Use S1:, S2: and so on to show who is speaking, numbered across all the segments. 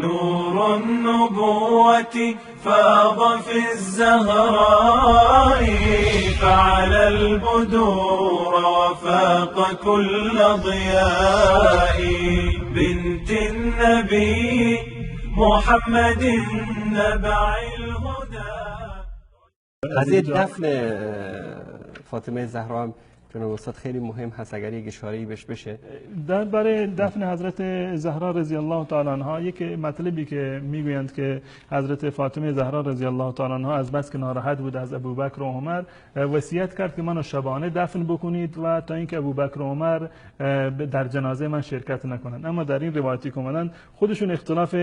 S1: نور النبوة فاض في الزهراء فعلى البدور وفاق كل ضياء بنت النبي محمد نبع الهدى.
S2: قضیه دفن فاطمه زهرا هم جناب استاد خیلی مهم هست، اگر یک اشاره‌ای بهش بشه.
S3: برای دفن حضرت زهرا رضی الله تعالی عنها یک مطلبی که میگویند که حضرت فاطمه زهرا رضی الله تعالی عنها از بس که ناراحت بود از ابوبکر و عمر وصیت کرد که منو شبانه دفن بکنید و تا اینکه ابوبکر و عمر در جنازه من شرکت نکنند. اما در این روایتی که اومدن خودشون اختلاف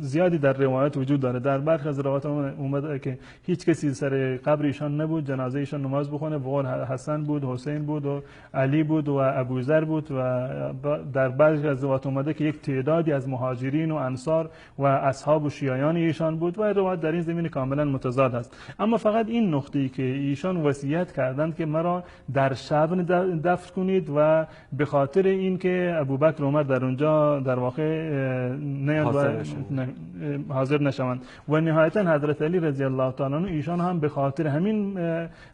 S3: زیادی در روایت وجود داره. در برخی از روایات اومده که هیچ کسی سر قبر ایشان نبود جنازه ایشان نماز بخونه، بقول حسن بود، حسین بود و علی بود و ابوذر بود، و در بعضی از روایات اومده که یک تعدادی از مهاجرین و انصار و اصحاب و شیعیان ایشان بود و روایت در این زمینه کاملا متضاد است. اما فقط این نقطه‌ای که ایشان وصیت کردند که مرا در شب دفن کنید و به خاطر اینکه ابوبکر و عمر در اونجا در واقع حاضر نشوند و نهایتا حضرت علی رضی الله تعالی عنه ایشان هم به خاطر همین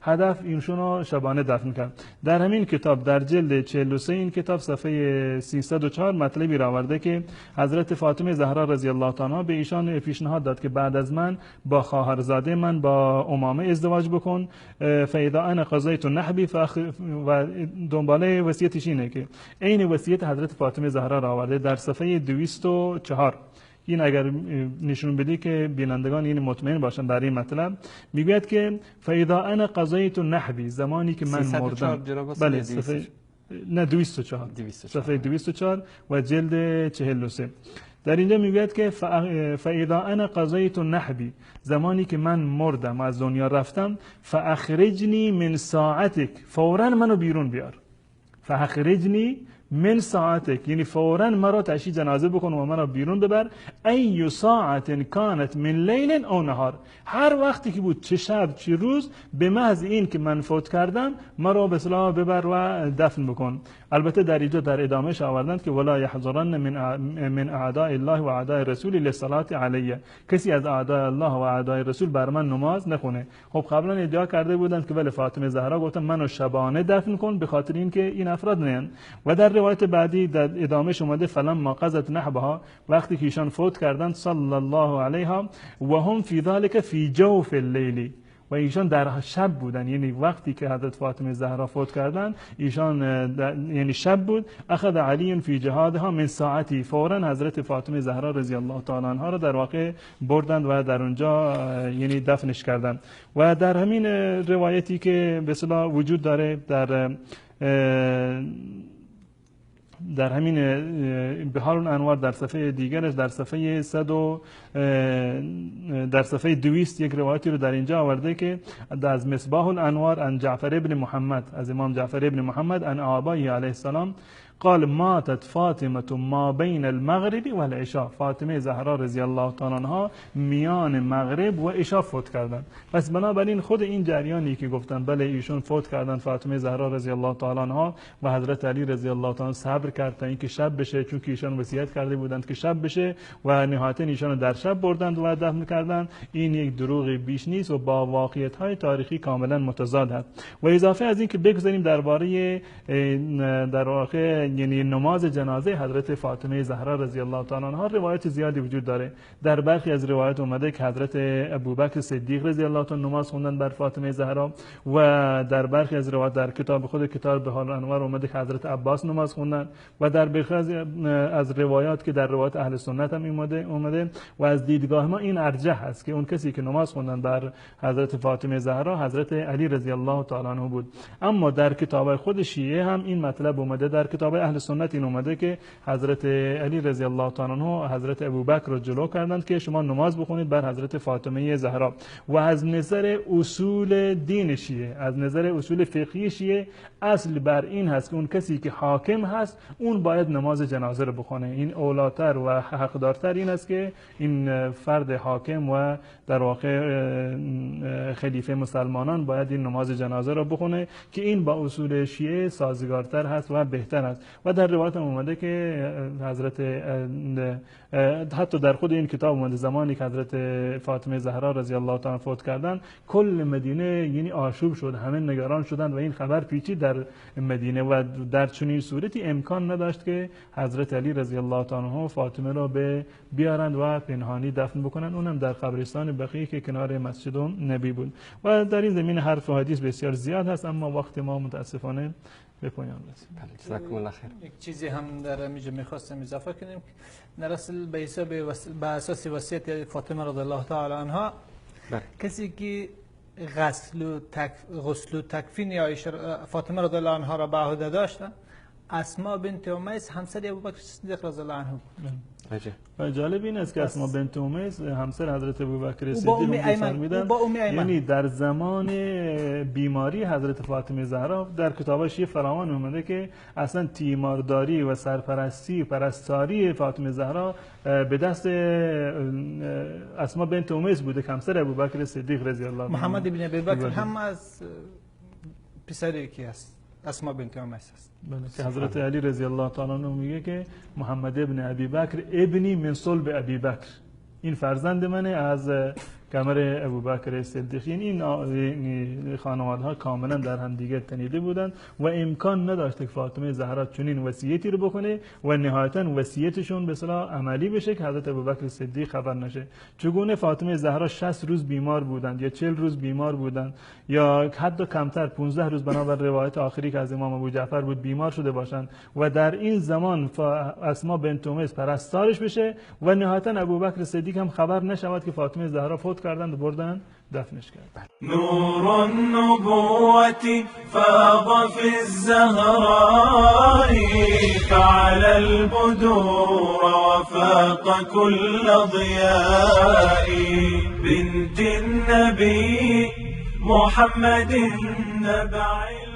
S3: هدف ایشون رو شبانه دفن کرد. در همین کتاب در جلد 43 این کتاب صفحه 304 مطلبی را آورده که حضرت فاطمه زهرا رضی الله تعالی عنها به ایشان پیشنهاد داد که بعد از من با خواهرزاده من با امامه ازدواج بکن، فاذا انا قضیت نحبی و دنباله وصیتش اینه که عین وصیت حضرت فاطمه زهرا را آورده در صفحه 204. این اگر نشون بدی که بینندگان این مطمئن باشن در این مطلب، میگوید که فاذا انا قضیت نحبی، زمانی که من مردم. بله صفحه 204 صفحه 204 و جلد 43. در اینجا میگوید که فاذا انا قضیت نحبی، زمانی که من مردم از دنیا رفتم، فاخرجنی من ساعتک، فورا منو بیرون بیار. فاخرجنی من ساعتک، یعنی فورا مرا تشییع جنازه بکن و مرا بیرون ببر. ای ساعت کانت من لیل او نهار، هر وقتی که بود، چه شب چه روز، به محض این که من فوت کردم مرا به اصطلاح ببر و دفن بکن. البته در اینجا در ادامهش آوردند که ولا یحضرن من اعداء الله و اعداء رسول للصلاه علیه، کسی از اعداء الله و اعداء رسول بر من نماز نخونه. خب قبلا ادعا کرده بودند که ولی فاطمه زهرا گفتن منو شبانه دفن کن به خاطر اینکه این افراد نیان. و در روایت بعدی در ادامهش اومده فلما قضت نحبها، وقتی که ایشان فوت کردند صلی الله علیها و هم فی ذلک فی جوف اللیل، و ایشان در شب بودن، یعنی وقتی که حضرت فاطمه زهرا فوت کردند ایشان یعنی شب بود. اخذ علی فی جهادها من ساعتی، فورا حضرت فاطمه زهرا رضی الله تعالی عنها را در واقع بردند و در اونجا یعنی دفنش کردند. و در همین روایتی که به اصطلاح وجود داره در همین بحار الانوار در صفحه دیگرش در صفحه 100 در صفحه 200 یک روایتی رو در اینجا آورده که از مصباح الانوار ان جعفر ابن محمد، از امام جعفر ابن محمد ان آبائه علیه السلام قال ماتت فاطمه ما بین المغرب و العشاء، فاطمه زهرا رضی الله تعالی عنها میان مغرب و عشاء فوت کردند. پس بنابراین خود این جریانی که گفتن بله ایشون فوت کردند فاطمه زهرا رضی الله تعالی عنها و حضرت علی رضی الله تعالی صبر کرد تا اینکه شب بشه، چون که ایشان وصیت کرده بودند که شب بشه و نهایتا ایشان در شب بردند و دفن کردند، این یک دروغ بیش نیست و با واقعیت های تاریخی کاملا متضاد است. و اضافه از این که بگذاریم درباره در واقع یعنی نماز جنازه حضرت فاطمه زهرا رضی الله تعالی عنها روایت زیادی وجود داره. در برخی از روایات اومده که حضرت ابوبکر صدیق رضی الله تعالی نماز خوندن بر فاطمه زهرا، و در برخی از روایات در کتاب خود کتاب بحار الانوار اومده که حضرت عباس نماز خوندن، و در برخی از روایات که در روایات اهل سنت هم اومده و از دیدگاه ما این ارجح است که اون کسی که نماز خوندن بر حضرت فاطمه زهرا حضرت علی رضی الله تعالی عنه بود. اما در کتاب خود شیعه هم این مطلب اومده، در کتاب اهل سنت این اومده که حضرت علی رضی الله تعالی عنه حضرت ابوبکر رو جلو کردند که شما نماز بخونید بر حضرت فاطمه زهرا. و از نظر اصول دین شیعه، از نظر اصول فقهی شیعه، اصل بر این هست که اون کسی که حاکم هست اون باید نماز جنازه رو بخونه. این اولاتر و حقدارتر این است که این فرد حاکم و در واقع خلیفه مسلمانان باید این نماز جنازه رو بخونه که این با اصول شیعه سازگارتر هست و بهتر است. و در روایت هم اومده که حضرت حتی در خود این کتاب اومده زمانی که حضرت فاطمه زهرا رضی الله تعالی فوت کردن کل مدینه یعنی آشوب شد، همه نگران شدند و این خبر پیچید در مدینه و در چنین صورتی امکان نداشت که حضرت علی رضی الله تعالی عنه فاطمه را بیارند و پنهانی دفن بکنند، اونم در قبرستان بقیع که کنار مسجد نبی بود. و در این زمین حرف و حدیث بسیار زیاد هست اما وقت ما متاسفانه به پایان رسید.
S2: جزاکم الله خیر.
S4: یک چیزی هم در اینجا می‌خواستم اضافه کنیم، در اصل به اساس وصیت فاطمه رضی الله تعالی عنها کسی که غسل و تکفین یا فاطمه رضی الله عنها را به عهده داشتن اسماء بنت امیس همسر ابوبکر صدیق رضی الله عنه بود.
S3: و جالب این است که اسماء بنت امیس همسر حضرت ابوبکر صدیق فرمودند یعنی در زمان بیماری حضرت فاطمه زهرا در کتابش فراوان اومده که اصلا تیمارداری و سرپرستی پرستاری فاطمه زهرا به دست اسماء بنت امیس بوده که همسر ابوبکر صدیق رضی الله عنه.
S4: محمد ابن ابوبکر هم از پسری کی است اسماء بنت امیس است.
S3: بله که حضرت علی رضی الله تعالی عنه میگه که محمد ابن ابی بکر ابنی من صلب ابی بکر، این فرزند منه از کمر ابوبکر صدیق. یعنی این خانواده‌ها کاملا در هم دیگه تنیده بودند و امکان نداشت که فاطمه زهرا چنین وصیتی رو بکنه و نهایتا وصیتشون به اصطلاح عملی بشه که حضرت ابوبکر صدیق خبر نشه. چگونه فاطمه زهرا 60 روز بیمار بودند یا 40 روز بیمار بودند یا حتی کمتر 15 روز بنابر روایت آخری که از امام ابو جعفر بود بیمار شده باشند و در این زمان اسماء بنت امیس پرستارش بشه و نهایتا ابوبکر صدیق هم خبر نشود که فاطمه زهرا فوت کردند و بردن دفنش کرد.
S1: نور النبوة فاض في الزهراء فعلى البدور وفاق كل ضياء بنت النبي محمد نبع